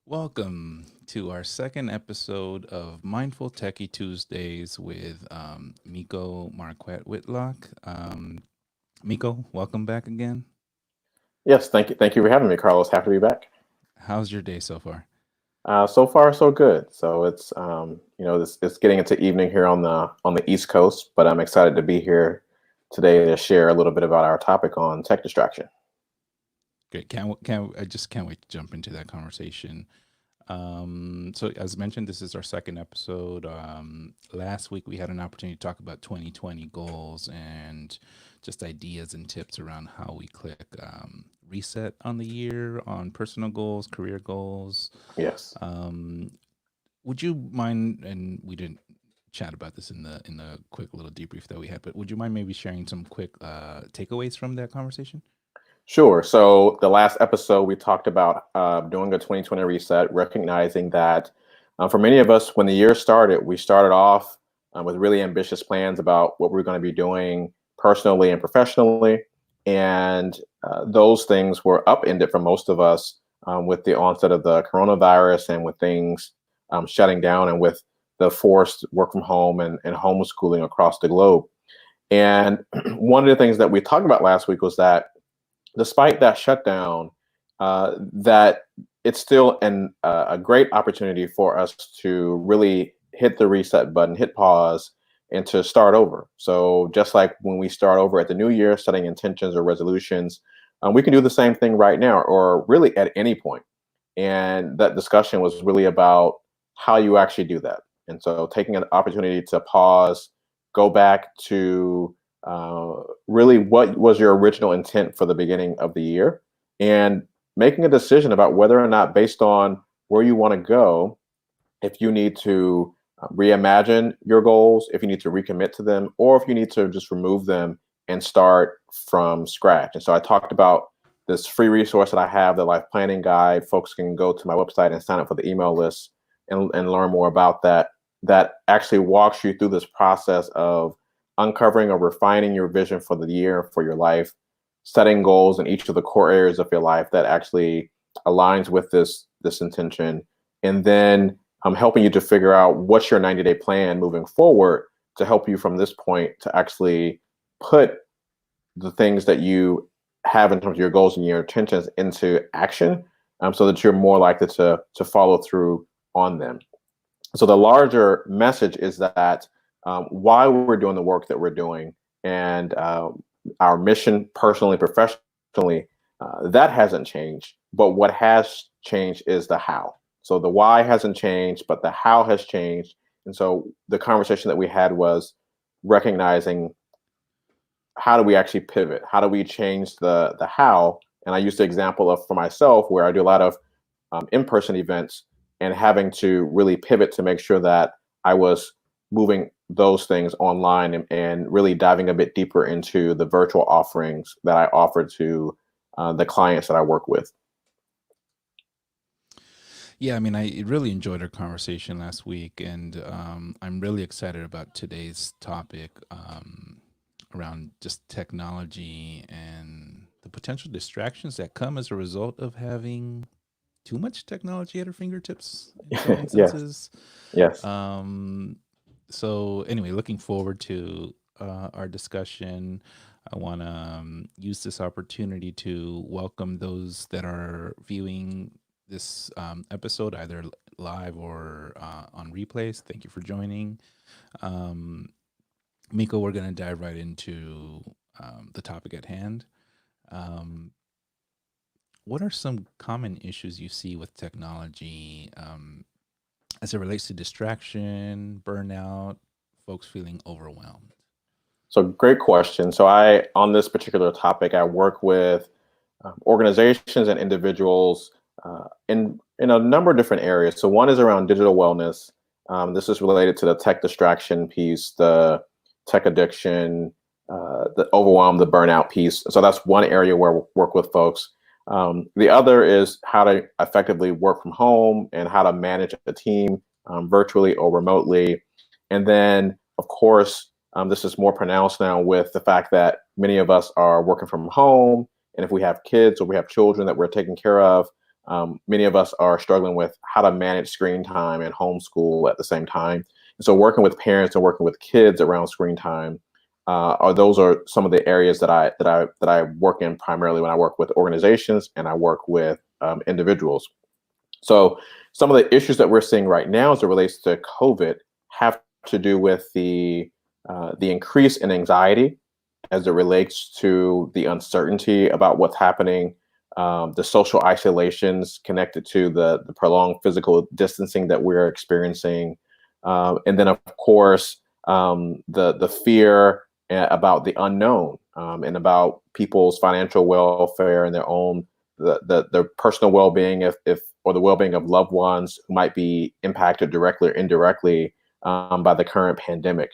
Welcome to our second episode of Mindful Techie Tuesdays with Meico Marquette Whitlock. Meico, welcome back again. Yes, thank you. Thank you for having me, Carlos. Happy to be back. How's your day so far? So far, so good. So it's it's getting into evening here on the East Coast, but I'm excited to be here today to share a little bit about our topic on tech distraction. Great. I just can't wait to jump into that conversation. So as mentioned, this is our second episode. Last week we had an opportunity to talk about 2020 goals and just ideas and tips around how we click reset on the year on personal goals, career goals. Yes. Would you mind, and we didn't chat about this in the quick little debrief that we had, but would you mind maybe sharing some quick takeaways from that conversation? Sure. So the last episode we talked about doing a 2020 reset, recognizing that for many of us, when the year started, we started off with really ambitious plans about what we're going to be doing personally and professionally. And those things were upended for most of us with the onset of the coronavirus and with things shutting down and with the forced work from home and homeschooling across the globe. And one of the things that we talked about last week was that despite that shutdown, that it's still a great opportunity for us to really hit the reset button, hit pause, and to start over. So just like when we start over at the new year, setting intentions or resolutions, we can do the same thing right now, or really at any point. And that discussion was really about how you actually do that. And so taking an opportunity to pause, go back to really what was your original intent for the beginning of the year, and making a decision about whether or not, based on where you want to go, if you need to reimagine your goals, if you need to recommit to them, or if you need to just remove them and start from scratch. And so I talked about this free resource that I have, the Life Planning Guide. Folks can go to my website and sign up for the email list and learn more about that. That actually walks you through this process of uncovering or refining your vision for the year, for your life, setting goals in each of the core areas of your life that actually aligns with this intention, and then helping you to figure out what's your 90-day plan moving forward to help you from this point to actually put the things that you have in terms of your goals and your intentions into action, so that you're more likely to follow through on them. So the larger message is that why we're doing the work that we're doing, and our mission personally, professionally, That hasn't changed, but what has changed is the how. So the why hasn't changed, but the how has changed. And so the conversation that we had was recognizing, how do we actually pivot? How do we change the how? And I used the example of, for myself, where I do a lot of in-person events, and having to really pivot to make sure that I was moving those things online, and really diving a bit deeper into the virtual offerings that I offer to the clients that I work with. Yeah, I mean, I really enjoyed our conversation last week, and I'm really excited about today's topic around just technology and the potential distractions that come as a result of having too much technology at our fingertips in some Yes, instances. yes. Um, so, anyway, looking forward to our discussion. I want to use this opportunity to welcome those that are viewing this episode, either live or on replays. Thank you for joining. Um, Miko, we're going to dive right into the topic at hand. Um, what are some common issues you see with technology as it relates to distraction, burnout, folks feeling overwhelmed? So great question. So on this particular topic, I work with organizations and individuals in a number of different areas. So one is around digital wellness. This is related to the tech distraction piece, the tech addiction, the overwhelm, the burnout piece. So that's one area where we work with folks. The other is how to effectively work from home and how to manage a team virtually or remotely. And then, of course, this is more pronounced now with the fact that many of us are working from home. And if we have kids or we have children that we're taking care of, many of us are struggling with how to manage screen time and homeschool at the same time. And so working with parents and working with kids around screen time are some of the areas that I work in primarily when I work with organizations and I work with individuals. So some of the issues that we're seeing right now as it relates to COVID have to do with the increase in anxiety as it relates to the uncertainty about what's happening, the social isolations connected to the prolonged physical distancing that we're experiencing, and then of course the fear about the unknown, and about people's financial welfare and their own their personal well-being, if or the well-being of loved ones who might be impacted directly or indirectly by the current pandemic.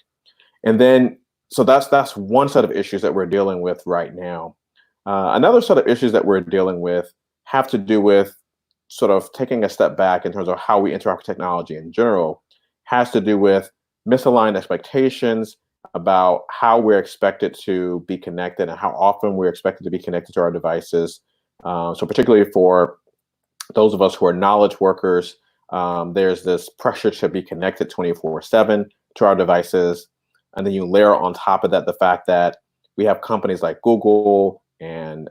And then, so that's one set of issues that we're dealing with right now. Another set of issues that we're dealing with have to do with sort of taking a step back in terms of how we interact with technology in general, has to do with misaligned expectations about how we're expected to be connected and how often we're expected to be connected to our devices. So particularly for those of us who are knowledge workers, there's this pressure to be connected 24/7 to our devices. And then you layer on top of that the fact that we have companies like Google and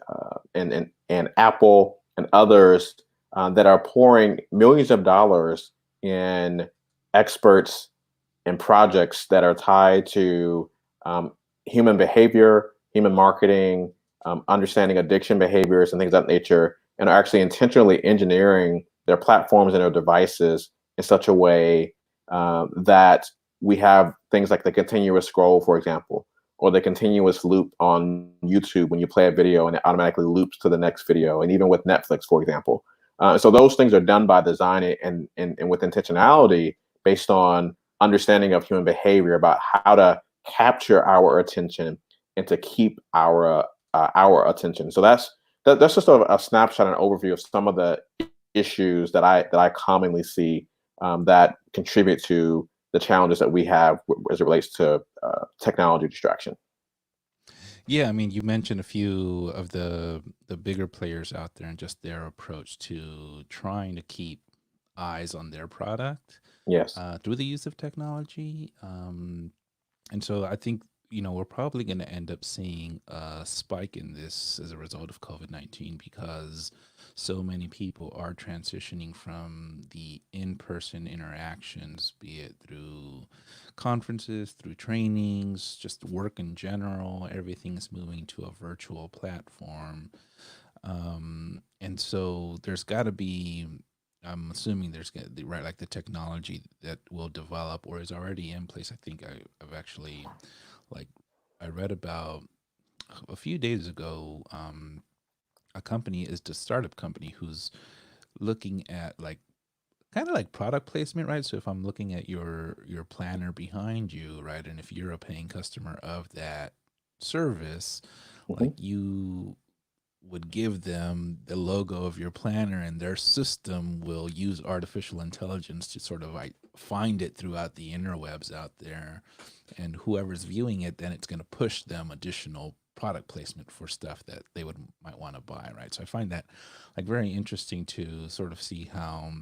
Apple and others that are pouring millions of dollars in experts and projects that are tied to um, human behavior, human marketing, understanding addiction behaviors, and things of that nature, and are actually intentionally engineering their platforms and their devices in such a way that we have things like the continuous scroll, for example, or the continuous loop on YouTube when you play a video and it automatically loops to the next video, and even with Netflix, for example. So those things are done by design and with intentionality based on understanding of human behavior about how to capture our attention and to keep our attention. So that's just a snapshot and overview of some of the issues that I commonly see that contribute to the challenges that we have as it relates to technology distraction. Yeah, I mean, you mentioned a few of the bigger players out there and just their approach to trying to keep eyes on their product Yes. through the use of technology. And so I think, we're probably going to end up seeing a spike in this as a result of COVID-19 because so many people are transitioning from the in person interactions, be it through conferences, through trainings, just work in general. Everything is moving to a virtual platform. And so there's got to be, I'm assuming there's going to be, right, like the technology that will develop or is already in place. I think I've actually, like, I read about a few days ago, a company is the startup company who's looking at like kind of like product placement, right? So if I'm looking at your planner behind you, right, and if you're a paying customer of that service, like Mhm. you would give them the logo of your planner and their system will use artificial intelligence to sort of like find it throughout the interwebs out there, and whoever's viewing it, then it's going to push them additional product placement for stuff that they would might want to buy, right? So I find that like very interesting to sort of see how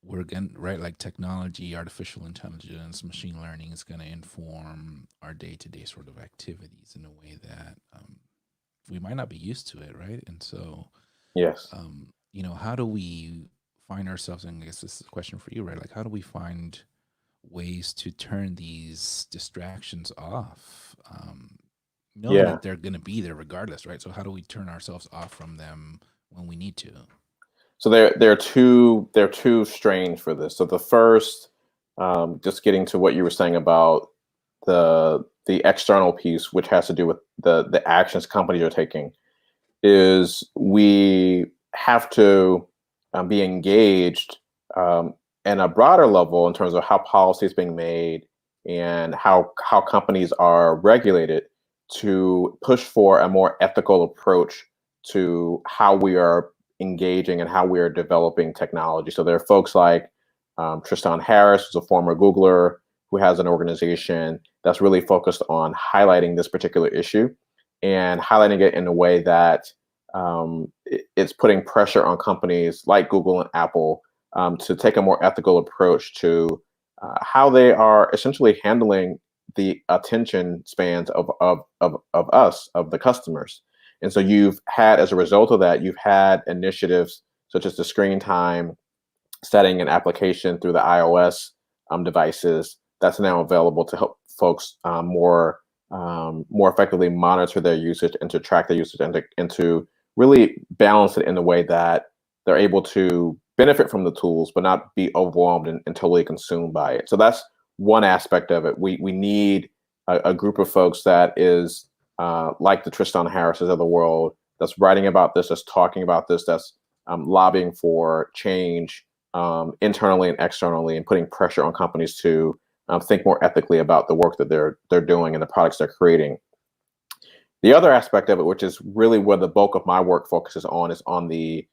we're going right, like technology, artificial intelligence, machine learning is going to inform our day-to-day sort of activities in a way that we might not be used to it, right? And so Yes. how do we find ourselves, and I guess this is a question for you, right? Like how do we find ways to turn these distractions off, knowing Yeah. that they're going to be there regardless, right? So how do we turn ourselves off from them when we need to? So there are two strains for this. So the first, just getting to what you were saying about the external piece, which has to do with the actions companies are taking, is we have to be engaged in a broader level in terms of how policy is being made and how companies are regulated to push for a more ethical approach to how we are engaging and how we are developing technology. So there are folks like Tristan Harris, who's a former Googler, who has an organization that's really focused on highlighting this particular issue and highlighting it in a way that it's putting pressure on companies like Google and Apple to take a more ethical approach to how they are essentially handling the attention spans of us, of the customers. And so you've had, as a result of that, you've had initiatives such as the screen time setting an application through the iOS devices that's now available to help folks more effectively monitor their usage and to track their usage and to really balance it in a way that they're able to benefit from the tools but not be overwhelmed and totally consumed by it. So that's one aspect of it. We need a group of folks that is like the Tristan Harrises of the world, that's writing about this, that's talking about this, that's lobbying for change internally and externally, and putting pressure on companies to think more ethically about the work that they're doing and the products they're creating. The other aspect of it, which is really where the bulk of my work focuses on, is on the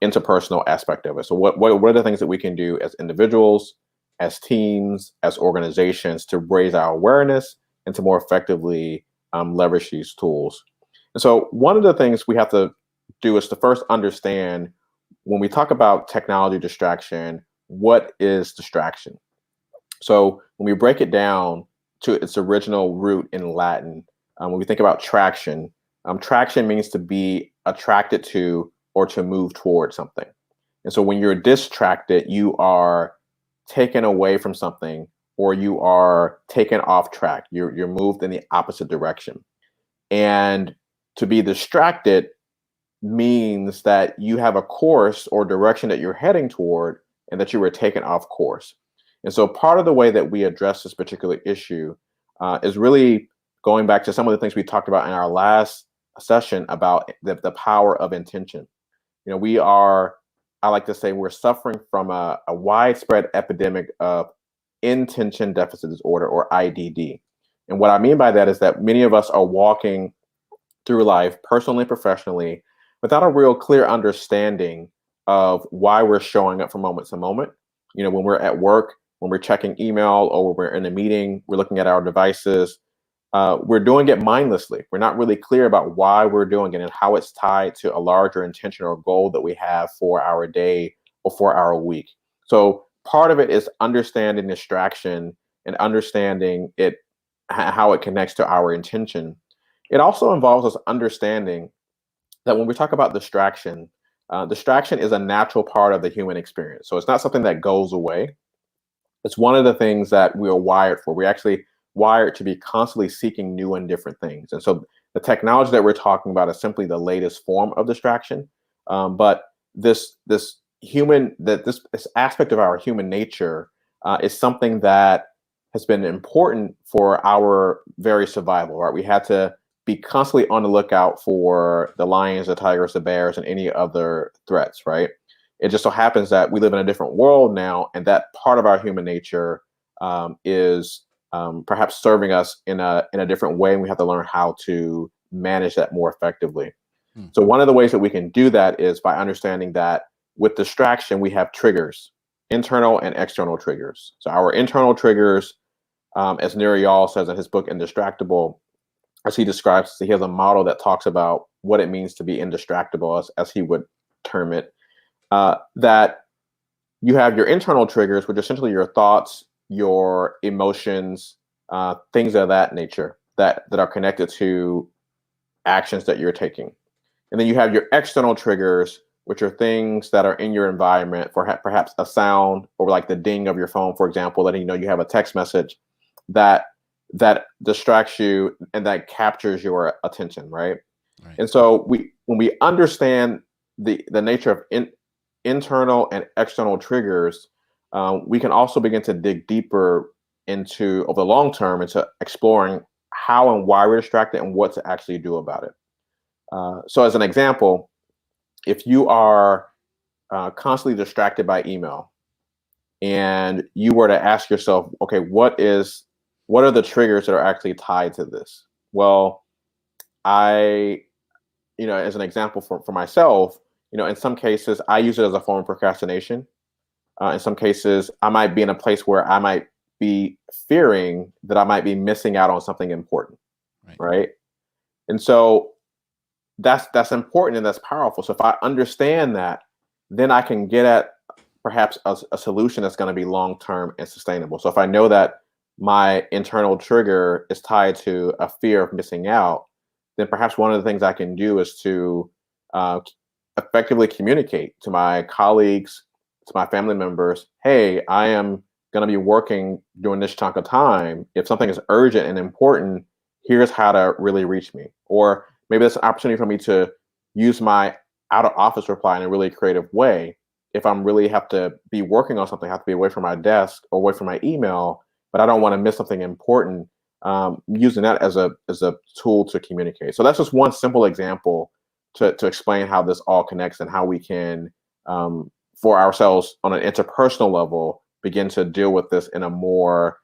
interpersonal aspect of it. So what are the things that we can do as individuals, as teams, as organizations to raise our awareness and to more effectively leverage these tools? And so one of the things we have to do is to first understand, when we talk about technology distraction, what is distraction? So when we break it down to its original root in Latin, when we think about traction, traction means to be attracted to or to move toward something. And so when you're distracted, you are taken away from something or you are taken off track. You're moved in the opposite direction. And to be distracted means that you have a course or direction that you're heading toward and that you were taken off course. And so part of the way that we address this particular issue is really going back to some of the things we talked about in our last session about the power of intention. We are, I like to say, we're suffering from a widespread epidemic of intention deficit disorder, or IDD. And what I mean by that is that many of us are walking through life, personally and professionally, without a real clear understanding of why we're showing up from moment to moment. When we're at work, when we're checking email, or when we're in a meeting, we're looking at our devices. We're doing it mindlessly. We're not really clear about why we're doing it and how it's tied to a larger intention or goal that we have for our day or for our week. So part of it is understanding distraction and understanding it, how it connects to our intention. It also involves us understanding that when we talk about distraction, distraction is a natural part of the human experience. So it's not something that goes away. It's one of the things that we are wired for. We're actually wired to be constantly seeking new and different things. And so the technology that we're talking about is simply the latest form of distraction. But this aspect of our human nature is something that has been important for our very survival, right? We had to be constantly on the lookout for the lions, the tigers, the bears, and any other threats, right? It just so happens that we live in a different world now, and that part of our human nature is perhaps serving us in a different way, and we have to learn how to manage that more effectively. Hmm. So one of the ways that we can do that is by understanding that with distraction, we have triggers, internal and external triggers. So our internal triggers, as Nirayal says in his book Indistractable, as he describes, he has a model that talks about what it means to be indistractable, as he would term it. That you have your internal triggers, which are essentially your thoughts, your emotions, things of that nature that are connected to actions that you're taking. And then you have your external triggers, which are things that are in your environment, for perhaps a sound or like the ding of your phone, for example, letting you know you have a text message that distracts you and that captures your attention, right? Right. And so when we understand the nature of internal and external triggers, we can also begin to dig deeper into, over the long term, into exploring how and why we're distracted and what to actually do about it. So, as an example, if you are constantly distracted by email, and you were to ask yourself, okay, what are the triggers that are actually tied to this? Well, I, as an example for myself, in some cases, I use it as a form of procrastination. In some cases, I might be in a place where I might be fearing that I might be missing out on something important, Right. right? And so that's important and that's powerful. So if I understand that, then I can get at perhaps a solution that's going to be long term and sustainable. So if I know that my internal trigger is tied to a fear of missing out, then perhaps one of the things I can do is to uh, effectively communicate to my colleagues, to my family members, hey, I am going to be working during this chunk of time. If something is urgent and important, here's how to really reach me. Or maybe that's an opportunity for me to use my out of office reply in a really creative way. If I'm really have to be working on something, I have to be away from my desk or away from my email, but I don't want to miss something important. Using that as a tool to communicate. So that's just one simple example to explain how this all connects and how we can, for ourselves on an interpersonal level, begin to deal with this in a more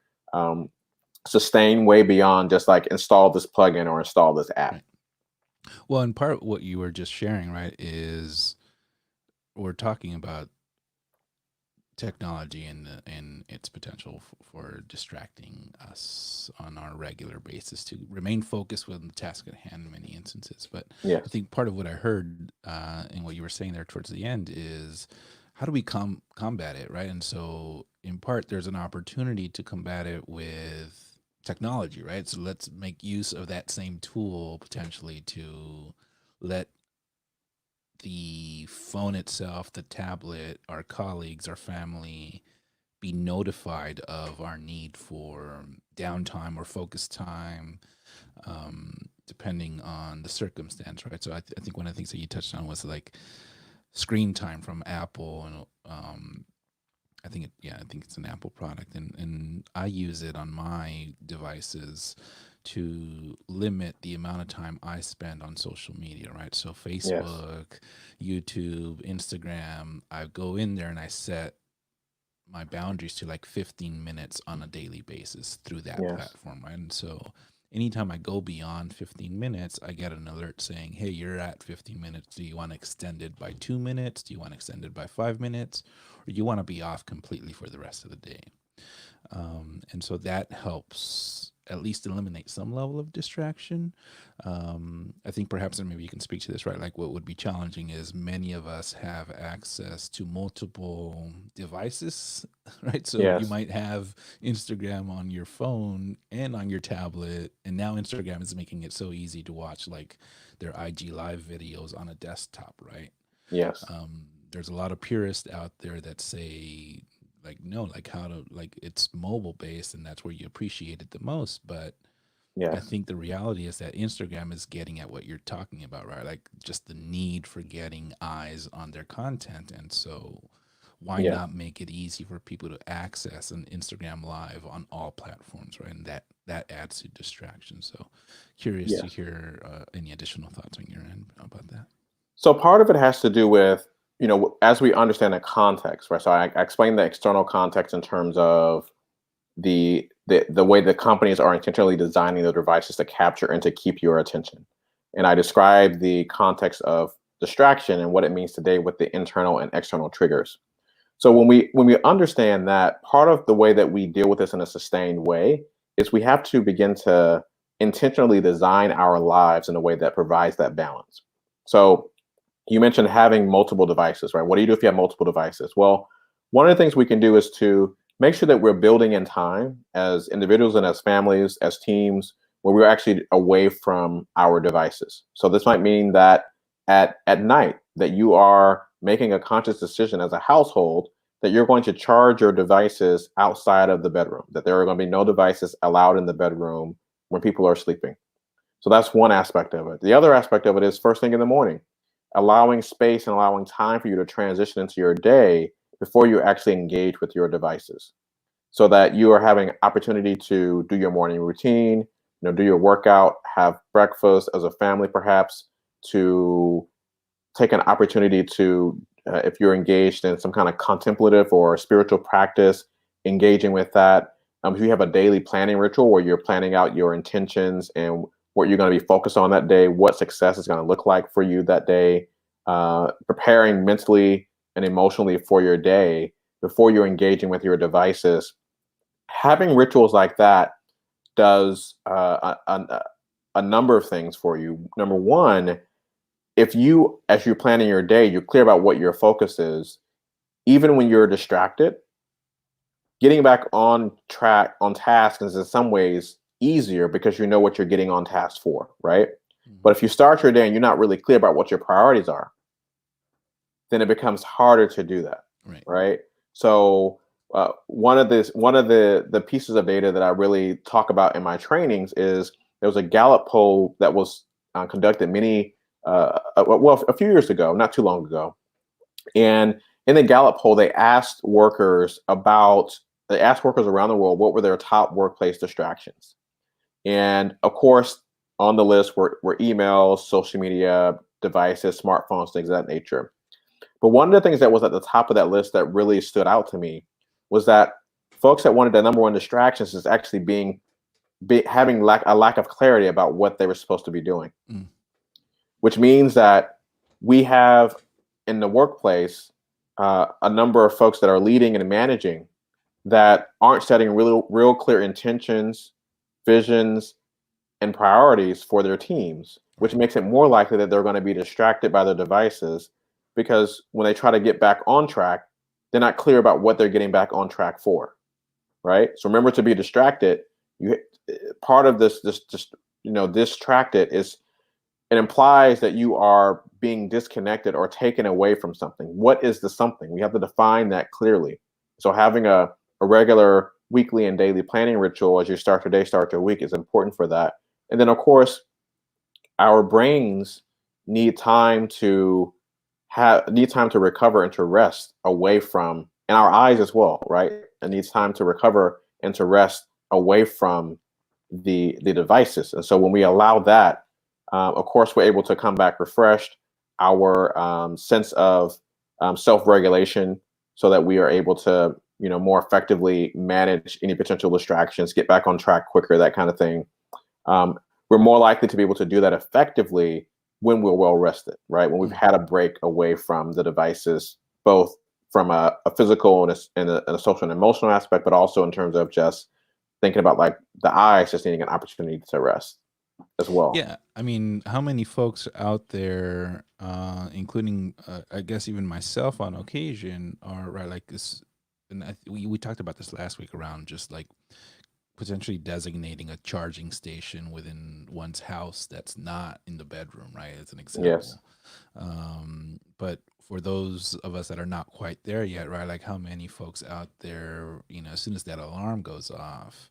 sustained way beyond just like install this plugin or install this app. Right. Well, and part of what you were just sharing, right, is we're talking about technology and its potential for distracting us on our regular basis to remain focused with the task at hand in many instances. But I Yes. think part of what I heard in what you were saying there towards the end is how do we combat it, right? And so in part, there's an opportunity to combat it with technology, right? So let's make use of that same tool potentially to let the phone itself, the tablet, our colleagues, our family be notified of our need for downtime or focus time, depending on the circumstance, right? So I think one of the things that you touched on was like screen time from Apple, and I think it's an Apple product, and I use it on my devices to limit the amount of time I spend on social media, right? So Yes. Facebook, YouTube, Instagram, I go in there and I set my boundaries to like 15 minutes on a daily basis through that Yes. platform, right? And so anytime I go beyond 15 minutes, I get an alert saying, hey, you're at 15 minutes. Do you want to extend it by 2 minutes? Do you want to extend it by 5 minutes? Or do you want to be off completely for the rest of the day? And so that helps at least eliminate some level of distraction. I think perhaps, and maybe you can speak to this, right? Like what would be challenging is many of us have access to multiple devices, right? So you Yes. might have Instagram on your phone and on your tablet, and now Instagram is making it so easy to watch like their IG live videos on a desktop, right? Yes. There's a lot of purists out there that say like no, like how to, like it's mobile based and that's where you appreciate it the most, but I Yes. think the reality is that Instagram is getting at what you're talking about, right? Like just the need for getting eyes on their content. And so why Yeah. not make it easy for people to access an Instagram live on all platforms, right? And that adds to distraction. So curious to Yes. hear any additional thoughts on your end about that. So part of it has to do with, as we understand the context, right? So I explained the external context in terms of the way the companies are intentionally designing the devices to capture and to keep your attention. And I described the context of distraction and what it means today with the internal and external triggers. So when we understand that, part of the way that we deal with this in a sustained way is we have to begin to intentionally design our lives in a way that provides that balance. So you mentioned having multiple devices, right? What do you do if you have multiple devices? Well, one of the things we can do is to make sure that we're building in time as individuals and as families, as teams, where we're actually away from our devices. So this might mean that at night that you are making a conscious decision as a household that you're going to charge your devices outside of the bedroom, that there are going to be no devices allowed in the bedroom when people are sleeping. So that's one aspect of it. The other aspect of it is first thing in the morning, allowing space and allowing time for you to transition into your day before you actually engage with your devices so that you are having opportunity to do your morning routine, do your workout, have breakfast as a family, perhaps to take an opportunity to, if you're engaged in some kind of contemplative or spiritual practice, engaging with that. If you have a daily planning ritual where you're planning out your intentions and what you're going to be focused on that day, what success is going to look like for you that day, preparing mentally and emotionally for your day before you're engaging with your devices. Having rituals like that does a number of things for you. Number one, if you, as you're planning your day, you're clear about what your focus is, even when you're distracted, getting back on track, on task is in some ways easier because you know what you're getting on task for, right? But Mhm. if you start your day and you're not really clear about what your priorities are, then it becomes harder to do that, Right. right? So one of the pieces of data that I really talk about in my trainings is there was a Gallup poll that was conducted a few years ago, not too long ago, and in the Gallup poll they asked workers around the world what were their top workplace distractions, and of course on the list were emails, social media devices, smartphones, things of that nature. But one of the things that was at the top of that list that really stood out to me was that folks that wanted the number one distractions is actually having a lack of clarity about what they were supposed to be doing, Mm. which means that we have in the workplace a number of folks that are leading and managing that aren't setting real clear intentions, visions, and priorities for their teams, which Right. makes it more likely that they're going to be distracted by their devices because when they try to get back on track, they're not clear about what they're getting back on track for, right? So remember to be distracted. You part of this just distracted is it implies that you are being disconnected or taken away from something. What is the something? We have to define that clearly. So having a regular weekly and daily planning ritual as you start your day, start your week is important for that. And then of course, our brains need time to need time to recover and to rest away from, and our eyes as well, right? It needs time to recover and to rest away from the devices. And so when we allow that, of course, we're able to come back refreshed. Our sense of self-regulation, so that we are able to, more effectively manage any potential distractions, get back on track quicker, that kind of thing. Um, we're more likely to be able to do that effectively when we're well rested, right? When we've Mm. had a break away from the devices, both from a physical and a social and emotional aspect, but also in terms of just thinking about like the eyes just needing an opportunity to rest as well. Yeah, I mean, how many folks out there, including I guess even myself on occasion, are right like this? And we talked about this last week around just like potentially designating a charging station within one's house that's not in the bedroom, right? As an Yes. example. But for those of us that are not quite there yet, right? Like how many folks out there, as soon as that alarm goes off,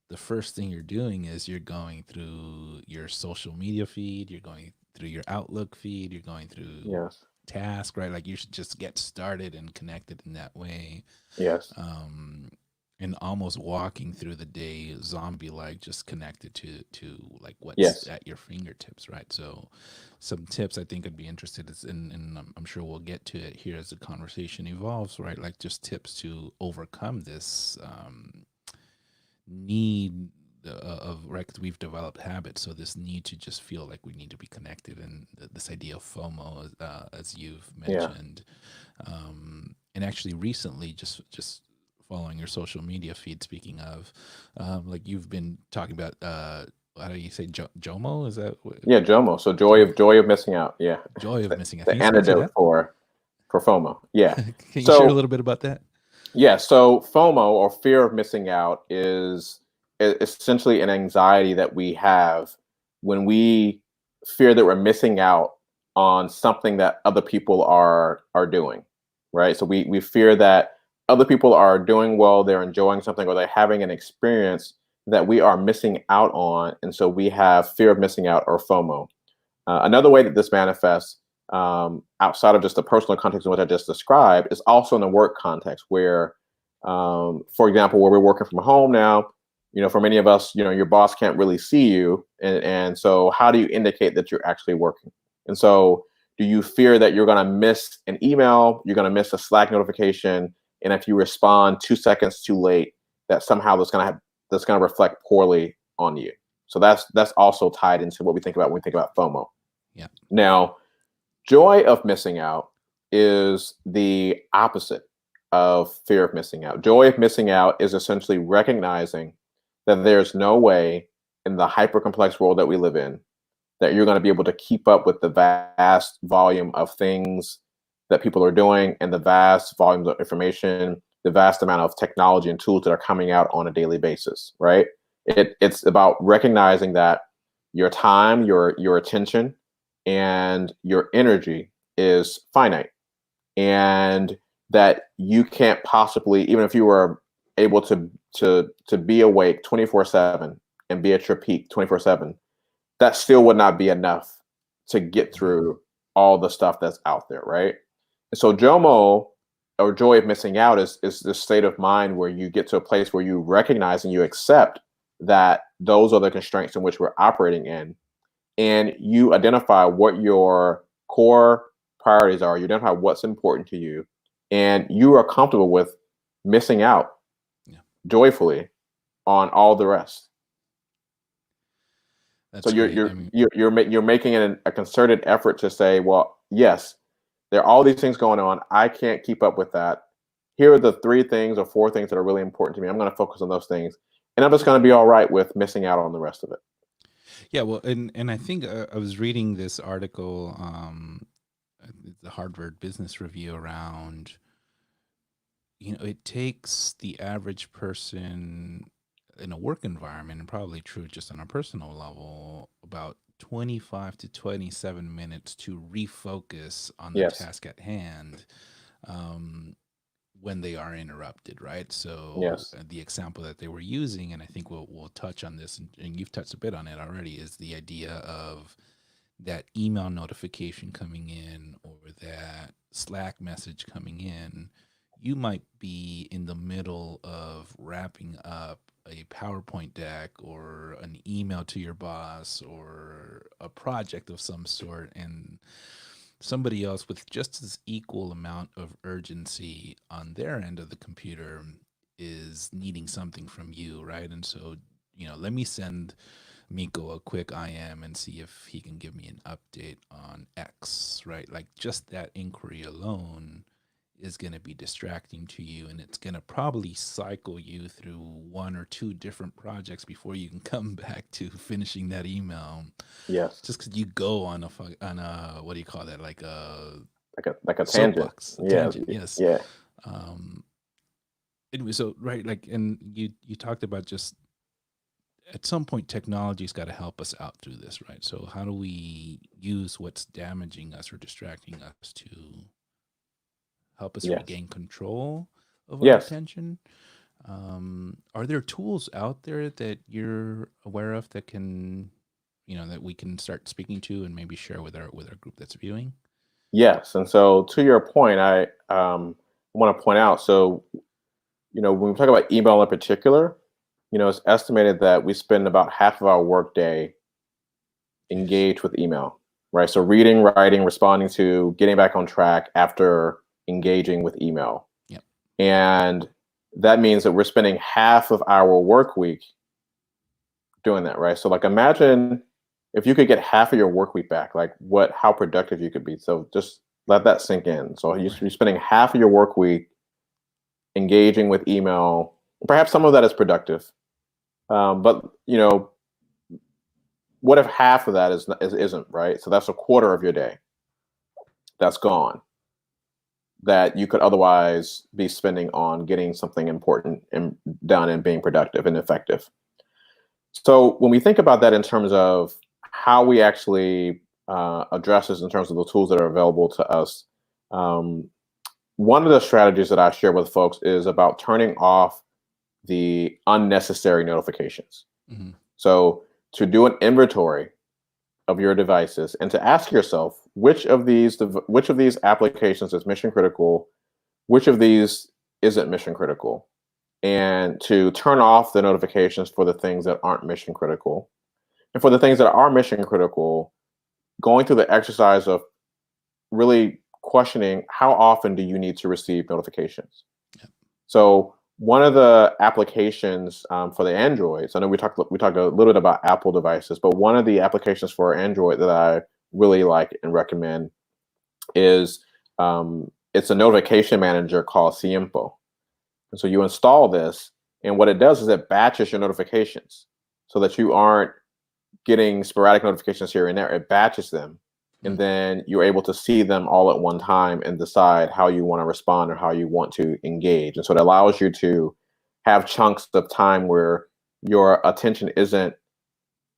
the first thing you're doing is you're going through your social media feed, you're going through your Outlook feed, you're going through Yes. task, right? Like you should just get started and connected in that way. Yes. Um, and almost walking through the day zombie like, just connected to like what's Yes. at your fingertips, right? So some tips I think I'd be interested in, and I'm sure we'll get to it here as the conversation evolves, right? Like just tips to overcome this need of, right, because we've developed habits, so this need to just feel like we need to be connected, and this idea of FOMO, as you've Yeah. mentioned. And actually recently, just following your social media feed, speaking of, like you've been talking about, how do you say, JOMO, is that what, Yeah. JOMO. So JOMO, joy of missing out. Yeah. joy of The, missing out? Can the you speak to antidote that? for FOMO. Yeah. Can you share a So little bit about that? yeah. So FOMO, or fear of missing out, is essentially an anxiety that we have when we fear that we're missing out on something that other people are doing, right? So we fear that other people are doing well, they're enjoying something, or they're having an experience that we are missing out on, and so we have fear of missing out, or FOMO. Another way that this manifests, outside of just the personal context in which I just described, is also in the work context where, for example, where we're working from home now, for many of us, your boss can't really see you. And so how do you indicate that you're actually working? And so do you fear that you're going to miss an email, you're going to miss a Slack notification, and if you respond 2 seconds too late, that somehow that's going to reflect poorly on you? So that's also tied into what we think about when we think about FOMO. Yeah. Now, joy of missing out is the opposite of fear of missing out. Joy of missing out is essentially recognizing that there's no way in the hyper complex world that we live in that you're going to be able to keep up with the vast volume of things that people are doing, and the vast volumes of information, the vast amount of technology and tools that are coming out on a daily basis, right? It's about recognizing that your time, your attention, and your energy is finite, and that you can't possibly, even if you were able to be awake 24/7 and be at your peak 24/7, that still would not be enough to get Mhm. through all the stuff that's out there, right? And so JOMO, or joy of missing out, is this state of mind where you get to a place where you recognize and you accept that those are the constraints in which we're operating in, and you identify what your core priorities are. You identify what's important to you, and you are comfortable with missing out Yeah, joyfully on all the rest. So that's you're great. you're I mean, you're you're, ma- you're making a concerted effort to say, well, yes, there are all these things going on. I can't keep up with that. Here are the 3 things or 4 things that are really important to me. I'm going to focus on those things, and I'm just going to be all right with missing out on the rest of it. yeah, well, and I think I was reading this article, the Harvard Business Review, around, it takes the average person in a work environment, and probably true just on a personal level, about 25 to 27 minutes to refocus on the Yes. task at hand, um, when they are interrupted, right? So Yes. the example that they were using, and I think we'll touch on this, and you've touched a bit on it already, is the idea of that email notification coming in, or that Slack message coming in. You might be in the middle of wrapping up a PowerPoint deck, or an email to your boss, or a project of some sort, and somebody else with just as equal amount of urgency on their end of the computer is needing something from you, right? And so, let me send Miko a quick IM and see if he can give me an update on X, right? Like just that inquiry alone is going to be distracting to you, and it's going to probably cycle you through one or two different projects before you can come back to finishing that email, Yes. just because you go on a, what do you call that, like a Like a tangent. soapbox, a Yeah. tangent, yes. Yeah. um anyway, so right, like, and you talked about, just at some point technology's got to help us out through this, right? So how do we use what's damaging us or distracting us to help us Yes. regain control of our Yes. attention? Are there tools out there that you're aware of that can, that we can start speaking to and maybe share with our group that's viewing? Yes, and so to your point, I want to point out. So when we talk about email in particular, it's estimated that we spend about half of our workday Yes. engaged with email, right? So reading, writing, responding to, getting back on track after engaging with email. Yep. And that means that we're spending half of our work week doing that, right? So like imagine if you could get half of your work week back, like how productive you could be. So just let that sink in. So you're Right. spending half of your work week engaging with email. Perhaps some of that is productive, but what if half of that isn't, right? So that's a quarter of your day that's gone that you could otherwise be spending on getting something important and done and being productive and effective. So when we think about that in terms of how we actually address this in terms of the tools that are available to us, um, one of the strategies that I share with folks is about turning off the unnecessary notifications. Hmm. So to do an inventory of your devices and to ask yourself which of these applications is mission critical, which of these isn't mission critical, and to turn off the notifications for the things that aren't mission critical. And for the things that are mission critical, going through the exercise of really questioning how often do you need to receive notifications. Yep. So one of the applications for the Androids, I know we talked a little bit about Apple devices, but one of the applications for Android that I really like and recommend is it's a notification manager called Siempo. And so you install this, and what it does is it batches your notifications so that you aren't getting sporadic notifications here and there. It batches them, and Mm. then you're able to see them all at one time and decide how you want to respond or how you want to engage. And so it allows you to have chunks of time where your attention isn't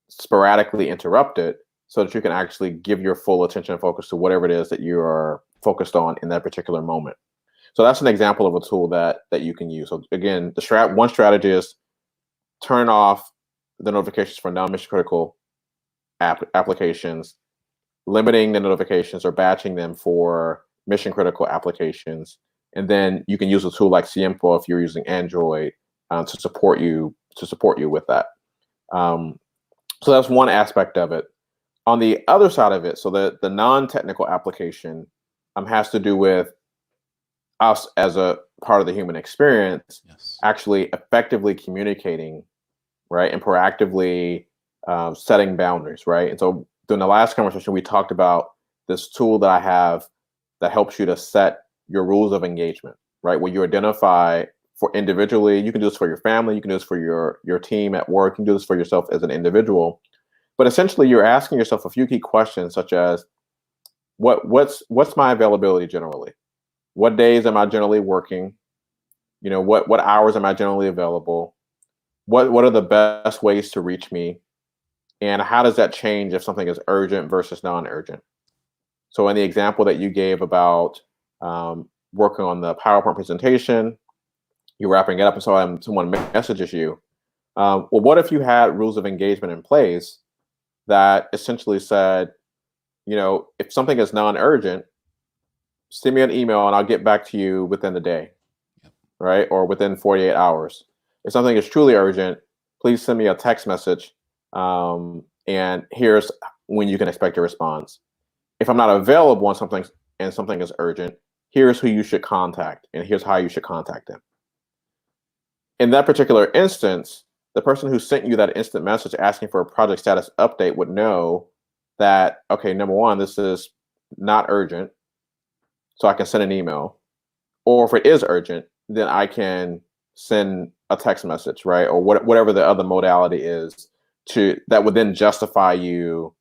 sporadically interrupted so that you can actually give your full attention and focus to whatever it is that you are focused on in that particular moment. So that's an example of a tool that you can use. So again, one strategy is turn off the notifications for non-mission critical applications, limiting the notifications or batching them for mission critical applications. And then you can use a tool like Siempo if you're using Android to support you with that. So that's one aspect of it. On the other side of it, so the non-technical application has to do with us as a part of the human experience Yes. actually effectively communicating, right, and proactively setting boundaries, right. And so during the last conversation, we talked about this tool that I have that helps you to set your rules of engagement, right, where you identify for individually. You can do this for your family, you can do this for your team at work, you can do this for yourself as an individual. But essentially, you're asking yourself a few key questions, such as what's my availability generally? What days am I generally working? What hours am I generally available? What are the best ways to reach me? And how does that change if something is urgent versus non-urgent? So in the example that you gave about working on the PowerPoint presentation, you're wrapping it up, and so someone messages you. Well, what if you had rules of engagement in place that essentially said, if something is non-urgent, send me an email and I'll get back to you within the day, Yep. right? Or within 48 hours. If something is truly urgent, please send me a text message. And here's when you can expect a response. If I'm not available on something and something is urgent, here's who you should contact and here's how you should contact them. In that particular instance, the person who sent you that instant message asking for a project status update would know that, okay, number one, this is not urgent, so I can send an email. Or if it is urgent, then I can send a text message, right? Or whatever the other modality is that would then justify you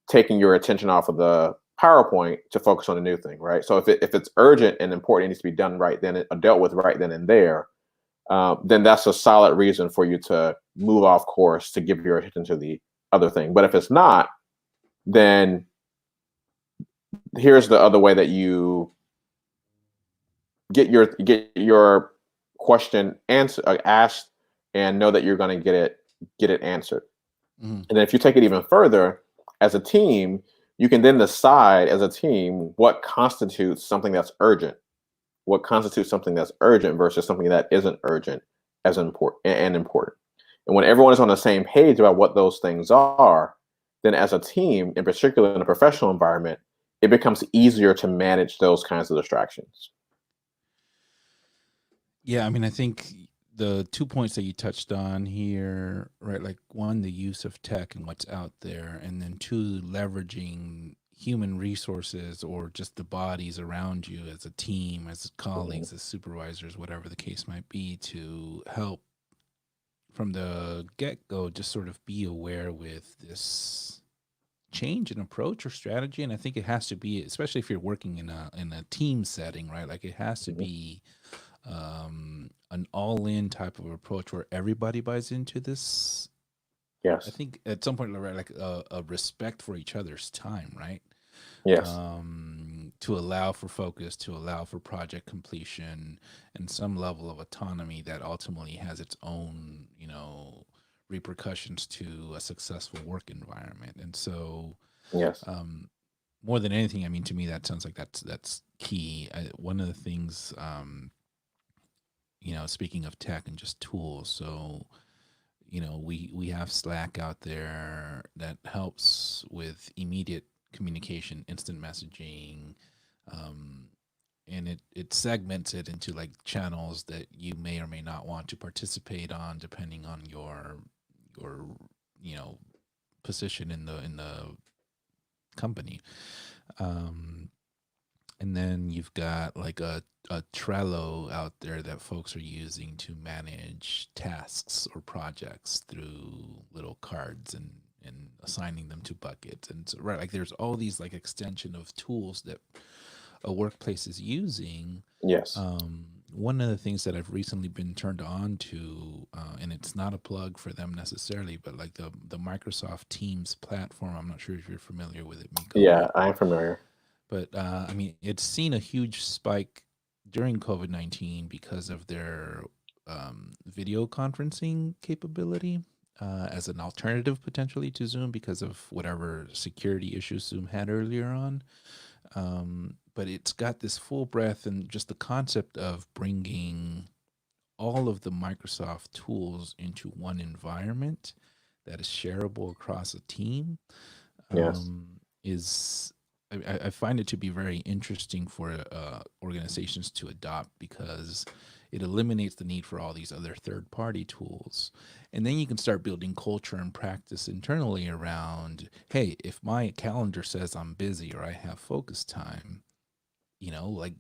taking your attention off of the PowerPoint to focus on a new thing, right? So if it's urgent and important, it needs to be done right then, dealt with right then and there. Then that's a solid reason for you to move off course to give your attention to the other thing. But if it's not, then here's the other way that you get your question asked and know that you're going to get it answered. Mhm. And then if you take it even further, as a team, you can then decide as a team what constitutes something that's urgent, versus something that isn't urgent as important. And when everyone is on the same page about what those things are, then as a team, in particular in a professional environment, it becomes easier to manage those kinds of distractions. Yeah, I mean, I think the 2 points that you touched on here, right? Like one, the use of tech and what's out there, and then two, leveraging human resources or just the bodies around you as a team, as Mhm. colleagues, as supervisors, whatever the case might be, to help from the get-go just sort of be aware with this change in approach or strategy. And I think it has to be, especially if you're working in a team setting, right? Like it has to Mhm. be an all-in type of approach where everybody buys into this. I Yes. think at some point, right, like a respect for each other's time, right? Yes. To allow for focus, to allow for project completion, and some level of autonomy that ultimately has its own, repercussions to a successful work environment. And so, Yes. um, more than anything, I mean, to me, that sounds like that's key. One of the things, speaking of tech and just tools, so we have Slack out there that helps with immediate communication, instant messaging, um, and it segments it into like channels that you may or may not want to participate on, depending on your you know position in the company. Um, and then you've got like a Trello out there that folks are using to manage tasks or projects through little cards and assigning them to buckets. And so, right, like there's all these like extension of tools that a workplace is using. Yes. One of the things that I've recently been turned on to, and it's not a plug for them necessarily, but like the Microsoft Teams platform. I'm not sure if you're familiar with it, Miko, Yeah, I am familiar. but I mean, it's seen a huge spike during COVID-19 because of their video conferencing capability as an alternative potentially to Zoom because of whatever security issues Zoom had earlier on. But it's got this full breadth and just the concept of bringing all of the Microsoft tools into one environment that is shareable across a team Yes. is I find it to be very interesting for organizations to adopt because it eliminates the need for all these other third party tools. And then you can start building culture and practice internally around, hey, if my calendar says I'm busy or I have focus time, like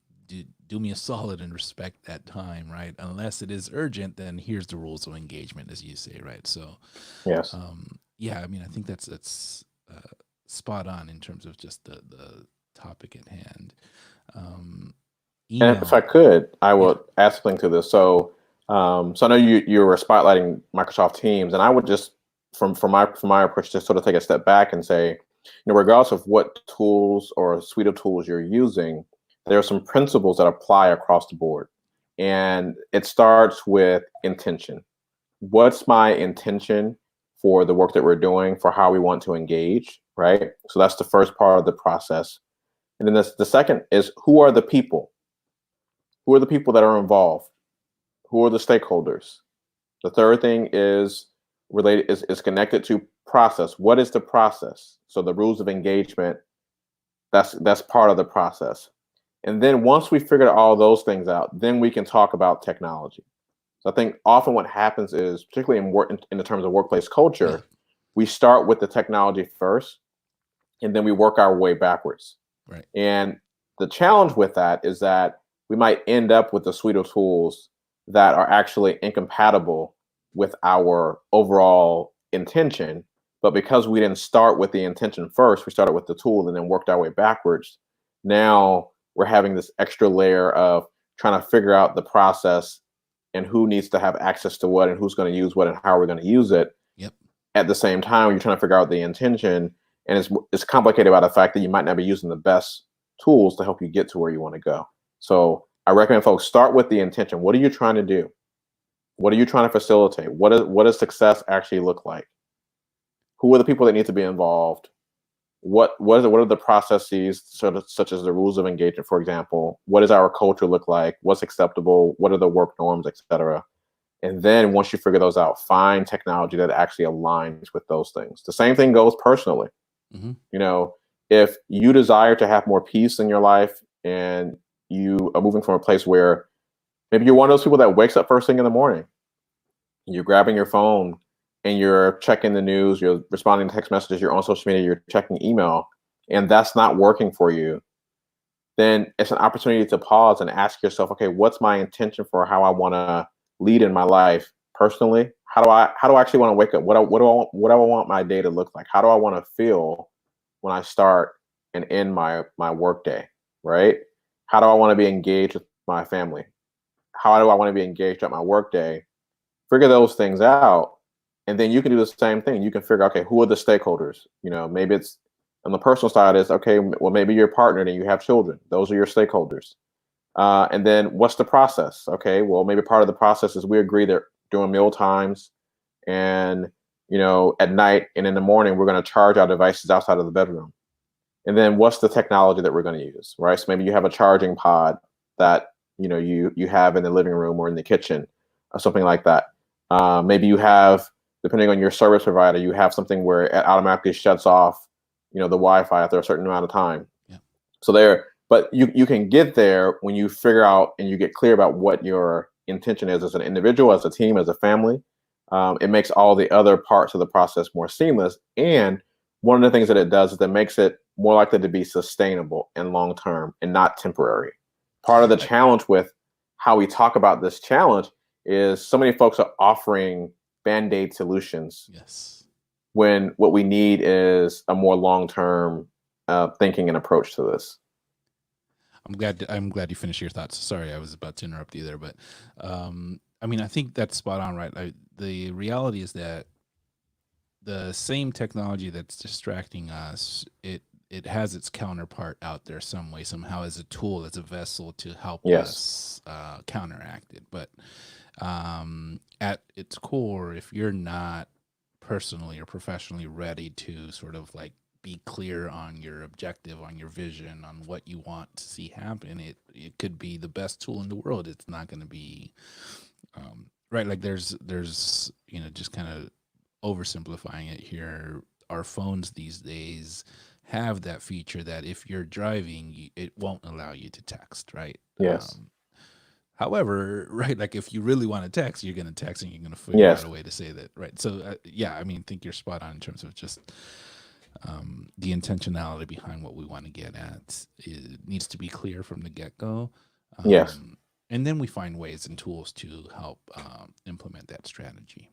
do me a solid and respect that time, right? Unless it is urgent, then here's the rules of engagement, as you say, right? So, Yes. yeah, I mean, I think that's spot on in terms of just the topic at hand. Um, And if I email, could, I yeah, would add something to this. So I know you were spotlighting Microsoft Teams, and I would just from my approach, just sort of take a step back and say, regardless of what tools or suite of tools you're using, there are some principles that apply across the board, and it starts with intention. What's my intention for the work that we're doing, for how we want to engage, right? So that's the first part of the process. And then the second is, who are the people? Who are the people that are involved? Who are the stakeholders? The third thing is is connected to process. What is the process? So the rules of engagement, that's part of the process. And then once we figured all those things out, then we can talk about technology. So I think often what happens is, particularly in the terms of workplace yeah, culture, we start with the technology first, and then we work our way backwards. right, And the challenge with that is that we might end up with a suite of tools that are actually incompatible with our overall intention. But because we didn't start with the intention first, we started with the tool and then worked our way backwards. Now we're having this extra layer of trying to figure out the process and who needs to have access to what and who's going to use what and how we're going to use it. yep, At the same time, you're trying to figure out the intention, and it's complicated by the fact that you might not be using the best tools to help you get to where you want to go. So I recommend folks start with the intention. What are you trying to do? What are you trying to facilitate? What does success actually look like? Who are the people that need to be involved? What are the processes, such as the rules of engagement, for example? What does our culture look like? What's acceptable? What are the work norms, etc.? And then once you figure those out, find technology that actually aligns with those things. The same thing goes personally. Mm-hmm. You know, if you desire to have more peace in your life and you are moving from a place where maybe you're one of those people that wakes up first thing in the morning, you're grabbing your phone and you're checking the news, you're responding to text messages, you're on social media, you're checking email, and that's not working for you, then it's an opportunity to pause and ask yourself, okay, what's my intention for how I want to lead in my life personally? How do I actually want to wake up? What do I want my day to look like? How do I want to feel when I start and end my work day, right? How do I want to be engaged with my family? How do I want to be engaged at my work day? Figure those things out, and then you can do the same thing. You can figure, okay, who are the stakeholders? Maybe it's on the personal side is, okay, well, maybe you're partnered and you have children. Those are your stakeholders. And then what's the process? Okay, well, maybe part of the process is we agree that during meal times and at night and in the morning we're going to charge our devices outside of the bedroom. And then what's the technology that we're going to use, right? So maybe you have a charging pod that you have in the living room or in the kitchen or something like that. Maybe you have, depending on your service provider, you have something where it automatically shuts off the Wi-Fi after a certain amount of time. Yeah. So but you can get there when you figure out and you get clear about what your intention is as an individual, as a team, as a family. It makes all the other parts of the process more seamless. And one of the things that it does is it makes it more likely to be sustainable and long term and not temporary. Part of the challenge with how we talk about this challenge is so many folks are offering band-aid solutions. Yes. When what we need is a more long-term thinking and approach to this. I'm glad you finished your thoughts. Sorry, I was about to interrupt you there, but I mean, I think that's spot on, right? The reality is that the same technology that's distracting us, it has its counterpart out there some way, somehow, as a tool, as a vessel to help Yes. us counteract it. But at its core, if you're not personally or professionally ready to sort of like be clear on your objective, on your vision, on what you want to see happen, it could be the best tool in the world. It's not going to be right. Like there's just kind of oversimplifying it here. Our phones these days have that feature that if you're driving, it won't allow you to text, right? Yes. However, right, like if you really want to text, you're going to text and you're going to figure out a way to say that, right? So, yeah, I mean, I think you're spot on in terms of just the intentionality behind what we want to get at. It needs to be clear from the get-go. Yes. And then we find ways and tools to help implement that strategy.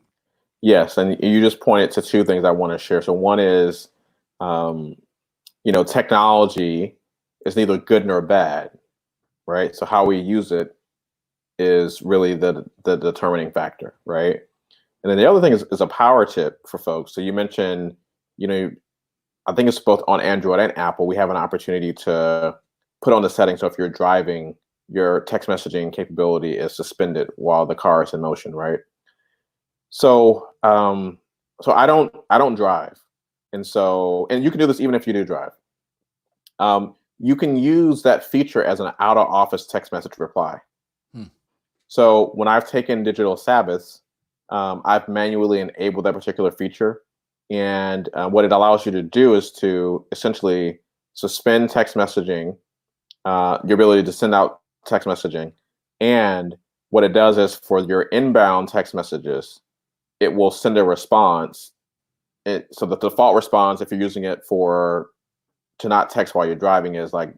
Yes, and you just pointed to two things I want to share. So one is, technology is neither good nor bad, right? So how we use it is really the determining factor, right? And then the other thing is a power tip for folks. So you mentioned, I think it's both on Android and Apple, we have an opportunity to put on the settings. So if you're driving, your text messaging capability is suspended while the car is in motion, right? So so I don't drive. And you can do this even if you do drive. You can use that feature as an out of office text message reply. So when I've taken digital Sabbaths, I've manually enabled that particular feature. And what it allows you to do is to essentially suspend text messaging, your ability to send out text messaging. And what it does is for your inbound text messages, it will send a response. So the default response, if you're using it to not text while you're driving, is like,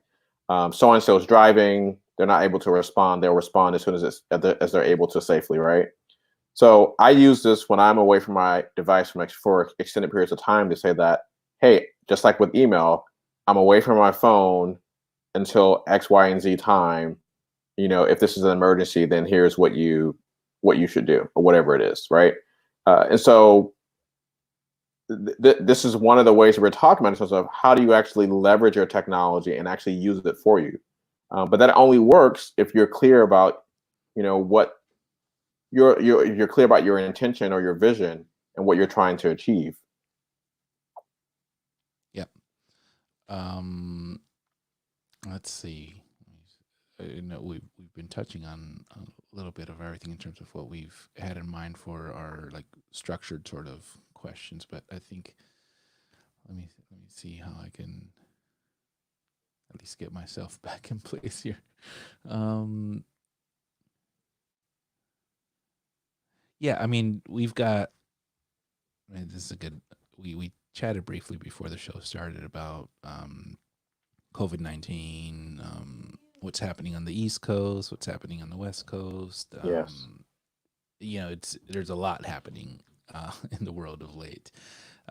so and so is driving. They're not able to respond. They'll respond as soon as they're able to safely, right? So I use this when I'm away from my device for extended periods of time to say that, hey, just like with email, I'm away from my phone until X, Y, and Z time. If this is an emergency, then here's what you should do, or whatever it is, right? And so this is one of the ways we're talking about in terms of how do you actually leverage your technology and actually use it for you. But that only works if you're clear about, what you're clear about your intention or your vision and what you're trying to achieve. Yep. Um, let's see. We've been touching on a little bit of everything in terms of what we've had in mind for our like structured sort of questions, but I think let me see how I can at least get myself back in place here. Um, yeah, I mean we've got. I mean, this is a good. We chatted briefly before the show started about COVID-19, what's happening on the East Coast, what's happening on the West Coast. Yes. There's a lot happening in the world of late,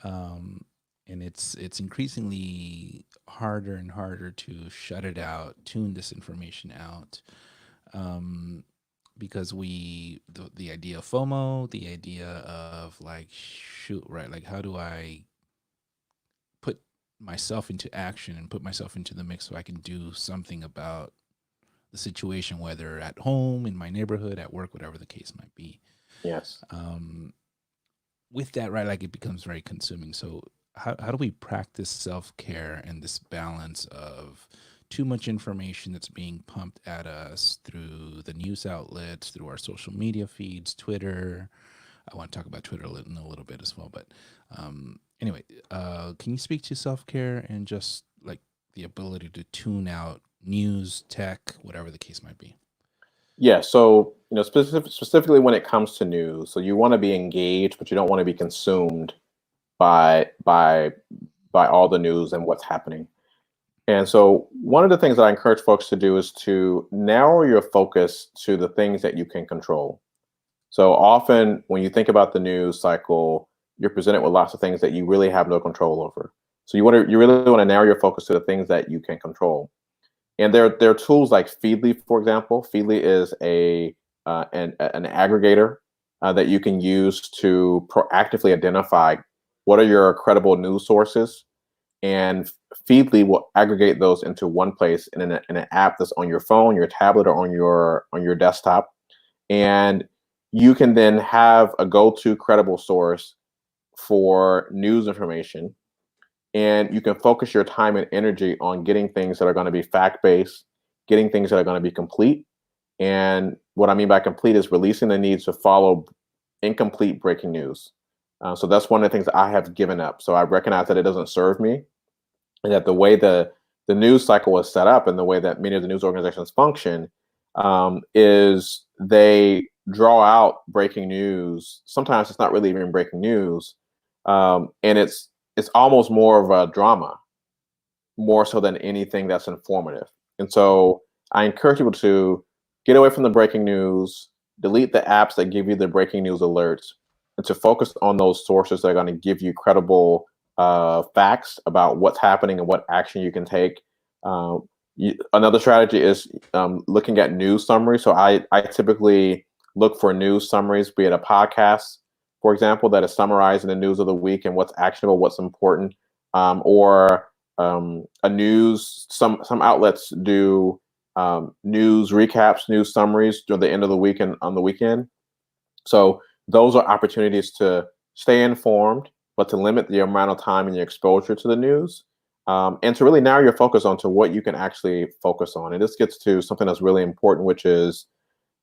um, and it's increasingly harder and harder to shut it out, tune this information out, um, because the idea of FOMO, the idea of like shoot right, like how do I put myself into action and put myself into the mix so I can do something about the situation, whether at home, in my neighborhood, at work, whatever the case might be. Yes. Um, with that, right, like it becomes very consuming. So, how do we practice self care and this balance of too much information that's being pumped at us through the news outlets, through our social media feeds, Twitter? I want to talk about Twitter in a little bit as well. But anyway, can you speak to self care and just like the ability to tune out news, tech, whatever the case might be? Yeah. So, specifically when it comes to news, so you want to be engaged, but you don't want to be consumed by by by all the news and what's happening. And so, one of the things that I encourage folks to do is to narrow your focus to the things that you can control. So often, when you think about the news cycle, you're presented with lots of things that you really have no control over. So you really want to narrow your focus to the things that you can control. And there are tools like Feedly, for example. Feedly is an aggregator that you can use to proactively identify what are your credible news sources, and Feedly will aggregate those into one place in an app that's on your phone, your tablet, or on your desktop, and you can then have a go-to credible source for news information, and you can focus your time and energy on getting things that are going to be fact-based, getting things that are going to be complete. And what I mean by complete is releasing the need to follow incomplete breaking news. So that's one of the things that I have given up. So I recognize that it doesn't serve me, and that the way the news cycle is set up and the way that many of the news organizations function, is they draw out breaking news. Sometimes it's not really even breaking news, and it's almost more of a drama, more so than anything that's informative. And so I encourage people to get away from the breaking news, delete the apps that give you the breaking news alerts, and to focus on those sources that are going to give you credible facts about what's happening and what action you can take. Another strategy is looking at news summaries. So I typically look for news summaries, be it a podcast, for example, that is summarizing the news of the week and what's actionable, what's important, or a news. Some outlets do news recaps, news summaries during the end of the week and on the weekend. So those are opportunities to stay informed, but to limit the amount of time and your exposure to the news, and to really narrow your focus onto what you can actually focus on. And this gets to something that's really important, which is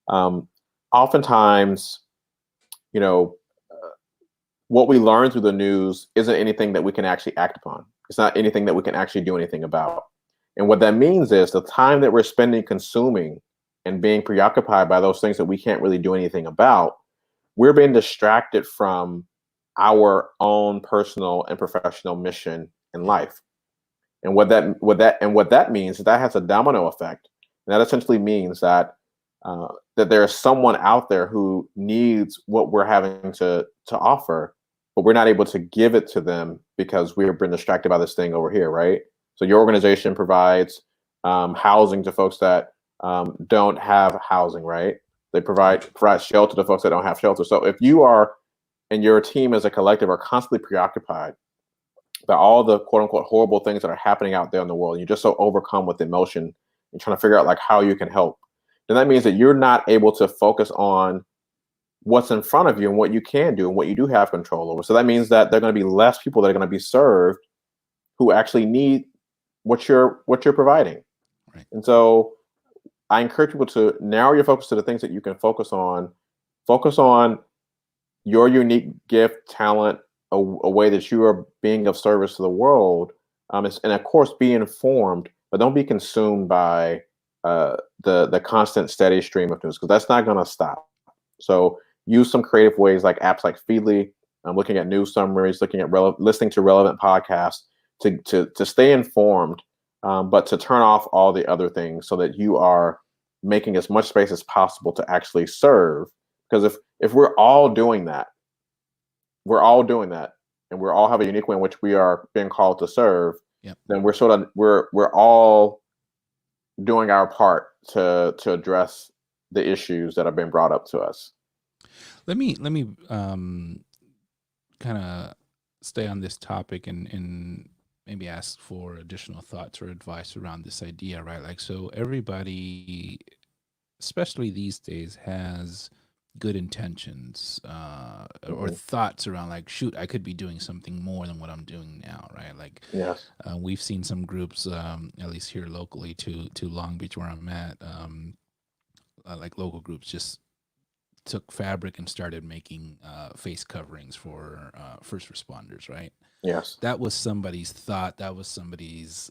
um, oftentimes, you know, what we learn through the news isn't anything that we can actually act upon. It's not anything that we can actually do anything about. And what that means is the time that we're spending consuming and being preoccupied by those things that we can't really do anything about, we're being distracted from our own personal and professional mission in Yeah. life. And what that means is that has a domino effect. And that essentially means that there is someone out there who needs what we're having to offer, but we're not able to give it to them because we've been distracted by this thing over here, right? So your organization provides housing to folks that don't have housing, right? They Yeah. provide shelter to folks that don't have shelter. So if you are and your team as a collective are constantly preoccupied by all the quote unquote horrible things that are happening out there in the world, you're just so overcome with emotion you're trying to figure out like how you can help, then that means that you're not able to focus on what's in front of you and what you can do and what you do have control over. So that means that there are going to be less people that are going to be served who actually need what you're providing. Right. And so I encourage people to narrow your focus to the things that you can focus on. Focus on your unique gift, talent, a way that you are being of service to the world. And of course, be informed, but don't be consumed by the constant, steady stream of news, because that's not going to stop. So use some creative ways, like apps like Feedly, looking at news summaries, looking at listening to relevant podcasts to stay informed, but to turn off all the other things so that you are making as much space as possible to actually serve. Because if we're all doing that, and we all have a unique way in which we are being called to serve, Yep. then we're all doing our part to address the issues that have been brought up to us. Let me kind of stay on this topic and maybe ask for additional thoughts or advice around this idea, right? Like, so everybody, especially these days, has good intentions or thoughts around like, shoot, I could be doing something more than what I'm doing now, right? Like, Yes. we've seen some groups, at least here locally to Long Beach where I'm at, like local groups just took fabric and started making face coverings for first responders, right? Yes. That was somebody's thought. That was somebody's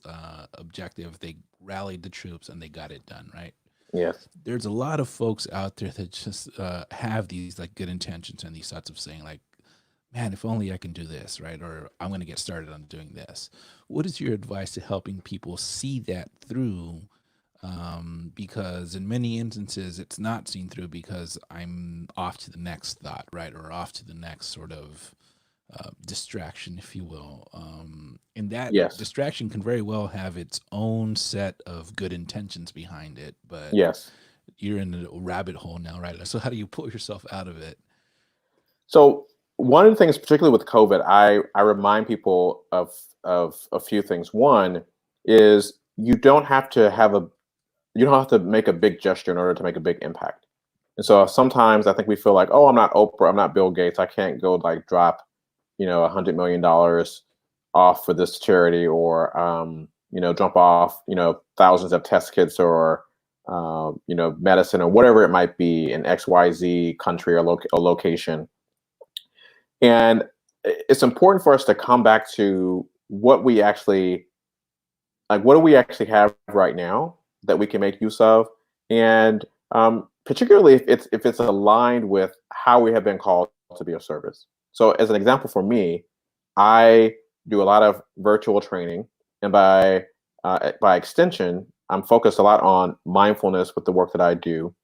objective. They rallied the troops and they got it done, right? Yes. There's a lot of folks out there that just have these like good intentions and these thoughts of saying like, man, if only I can do this, right? Or I'm going to get started on doing this. What is your advice to helping people see that through? Because in many instances, it's not seen through because I'm off to the next thought, right? Or off to the next sort of distraction, if you will. And that Yes. distraction can very well have its own set of good intentions behind it, but Yes. you're in a rabbit hole now, right? So how do you pull yourself out of it? So one of the things, particularly with COVID, I remind people of a few things. One is you don't have to make a big gesture in order to make a big impact. And so sometimes I think we feel like, oh, I'm not Oprah, I'm not Bill Gates, I can't go like drop, $100 million off for this charity, or jump off, thousands of test kits, or medicine, or whatever it might be in XYZ country or location. And it's important for us to come back to what do we actually have right now that we can make use of, and particularly if it's aligned with how we have been called to be of service. So, as an example, for me, I do a lot of virtual training, and by extension, I'm focused a lot on mindfulness with the work that I do,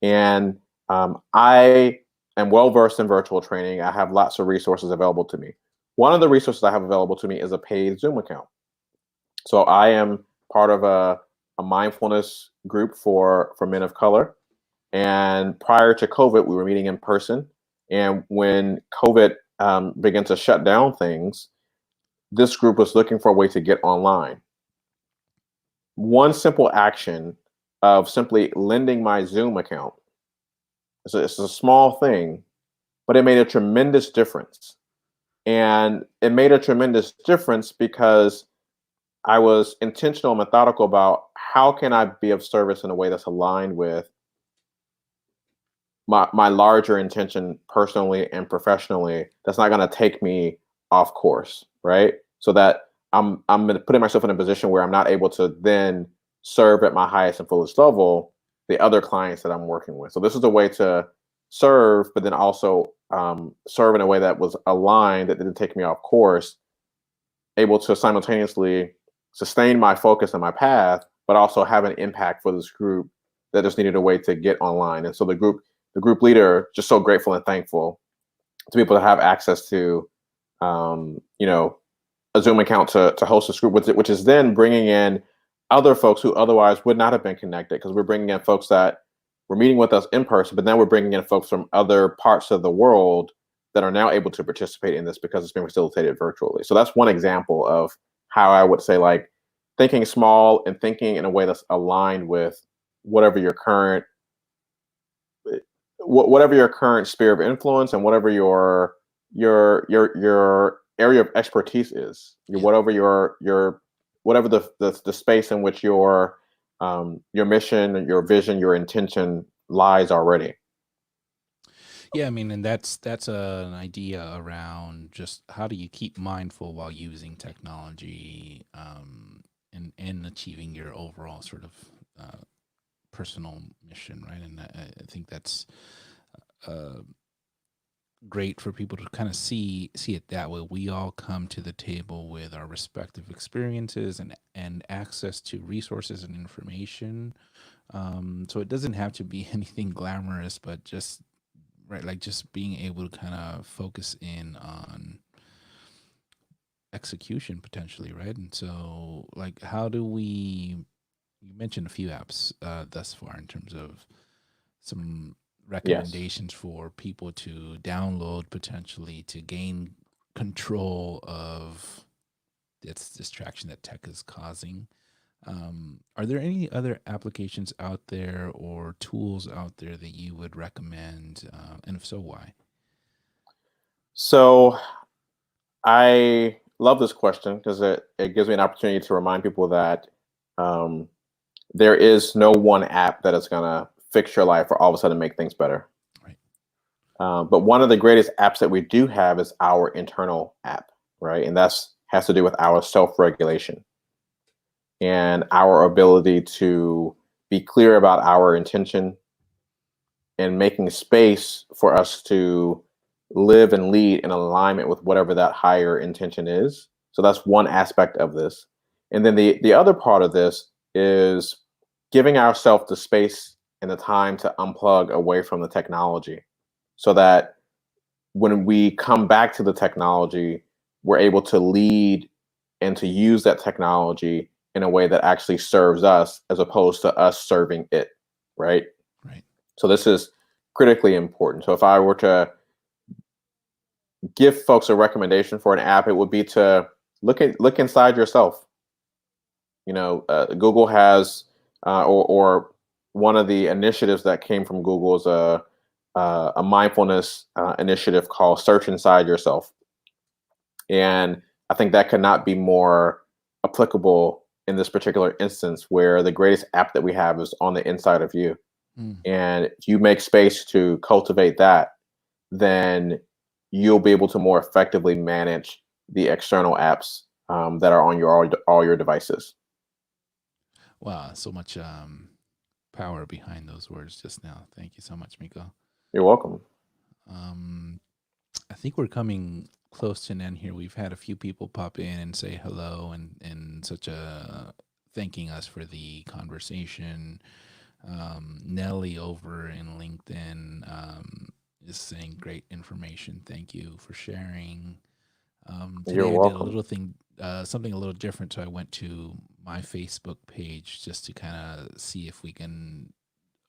and I am well versed in virtual training. I have lots of resources available to me. One of the resources I have available to me is a paid Zoom account. So I am part of a mindfulness group for men of color. And prior to COVID, we were meeting in person. And when COVID began to shut down things, this group was looking for a way to get online. One simple action of simply lending my Zoom account, it's a small thing, but it made a tremendous difference. And it made a tremendous difference because I was intentional and methodical about how can I be of service in a way that's aligned with my larger intention personally and professionally, that's not going to take me off course, right? So that I'm putting myself in a position where I'm not able to then serve at my highest and fullest level the other clients that I'm working with. So this is a way to serve, but then also serve in a way that was aligned, that didn't take me off course, able to simultaneously sustain my focus and my path, but also have an impact for this group that just needed a way to get online. And so the group leader, just so grateful and thankful to be able to have access to, a Zoom account to host this group, which is then bringing in other folks who otherwise would not have been connected, because we're bringing in folks that were meeting with us in person, but then we're bringing in folks from other parts of the world that are now able to participate in this because it's being facilitated virtually. So that's one example of how I would say, like, thinking small and thinking in a way that's aligned with whatever your current whatever your current sphere of influence and whatever your area of expertise is. Yeah. Whatever your whatever the space in which your mission, your vision, your intention lies already. Yeah, I mean, and that's an idea around just how do you keep mindful while using technology, and achieving your overall sort of personal mission, right? And I think that's uh, great for people to kind of see it that way. We all come to the table with our respective experiences and access to resources and information. So it doesn't have to be anything glamorous, but just right, like just being able to kind of focus in on execution potentially, right? And so, like, how do we? You mentioned a few apps thus far in terms of some Yes. recommendations for people to download potentially to gain control of this distraction that tech is causing. Are there any other applications out there or tools out there that you would recommend? And if so, why? So I love this question because it gives me an opportunity to remind people that um, there is no one app that is going to fix your life or all of a sudden make things better. Right. But one of the greatest apps that we do have is our internal app, right? And that's has to do with our self-regulation and our ability to be clear about our intention and making space for us to live and lead in alignment with whatever that higher intention is. So that's one aspect of this. And then the other part of this is giving ourselves the space and the time to unplug away from the technology so that when we come back to the technology, we're able to lead and to use that technology in a way that actually serves us as opposed to us serving it, right? Right. So this is critically important. So if I were to give folks a recommendation for an app, it would be to look inside yourself. Google has or one of the initiatives that came from Google is a mindfulness initiative called Search Inside Yourself, and I think that could not be more applicable in this particular instance, where the greatest app that we have is on the inside of you. Mm. And if you make space to cultivate that, then you'll be able to more effectively manage the external apps that are on all your devices. Wow, so much power behind those words just now. Thank you so much, Miko. You're welcome. Um, I think we're coming close to an end here. We've had a few people pop in and say hello and such a thanking us for the conversation. Nelly over in LinkedIn is saying great information. Thank you for sharing. You're Today I did a welcome. little thing, something a little different. So I went to my Facebook page just to kind of see if we can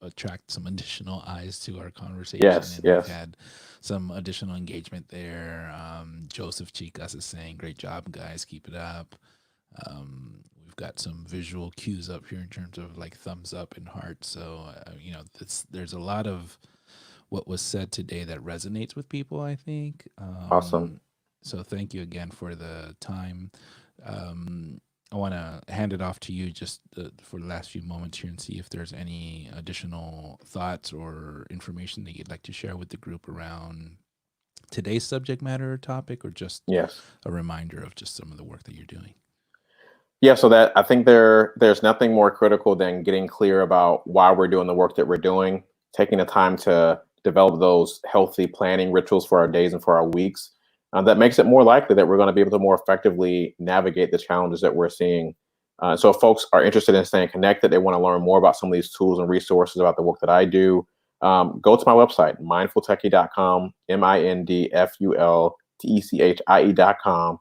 attract some additional eyes to our conversation, Yes, and we've yes. had some additional engagement there. Joseph Chicas is saying, "Great job, guys! Keep it up." We've got some visual cues up here in terms of like thumbs up and hearts. So there's a lot of what was said today that resonates with people, I think. Awesome. So thank you again for the time. Um, I want to hand it off to you just for the last few moments here and see if there's any additional thoughts or information that you'd like to share with the group around today's subject matter or topic, or just Yes. a reminder of just some of the work that you're doing. Yeah, so that I think there's nothing more critical than getting clear about why we're doing the work that we're doing, taking the time to develop those healthy planning rituals for our days and for our weeks. That makes it more likely that we're going to be able to more effectively navigate the challenges that we're seeing. So if folks are interested in staying connected, they want to learn more about some of these tools and resources about the work that I do, go to my website, mindfultechie.com, mindfultechie.com.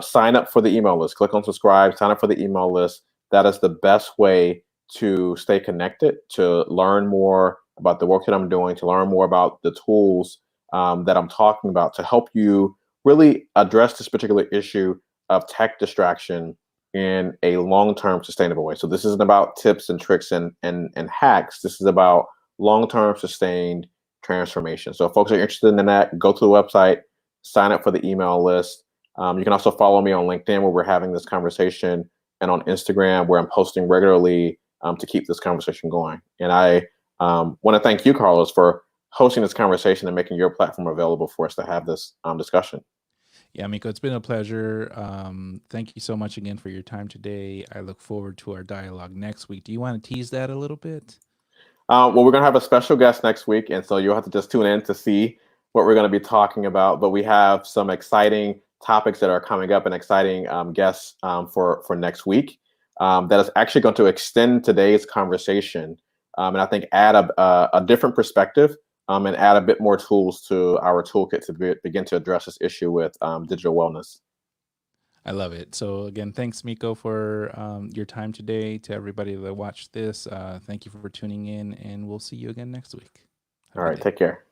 Sign up for the email list. Click on subscribe, sign up for the email list. That is the best way to stay connected, to learn more about the work that I'm doing, to learn more about the tools that I'm talking about to help you really address this particular issue of tech distraction in a long-term sustainable way. So this isn't about tips and tricks and hacks. This is about long-term sustained transformation. So if folks are interested in that, go to the website, sign up for the email list. You can also follow me on LinkedIn where we're having this conversation, and on Instagram where I'm posting regularly to keep this conversation going. And I want to thank you, Carlos, for hosting this conversation and making your platform available for us to have this discussion. Yeah, Meico, it's been a pleasure. Thank you so much again for your time today. I look forward to our dialogue next week. Do you want to tease that a little bit? Well, we're going to have a special guest next week, and so you'll have to just tune in to see what we're going to be talking about. But we have some exciting topics that are coming up and exciting guests for next week that is actually going to extend today's conversation and I think add a different perspective and add a bit more tools to our toolkit to begin to address this issue with digital wellness. I love it. So again, thanks, Meico, for your time today. To everybody that watched this, thank you for tuning in, and we'll see you again next week. Have All a good right, day. take care.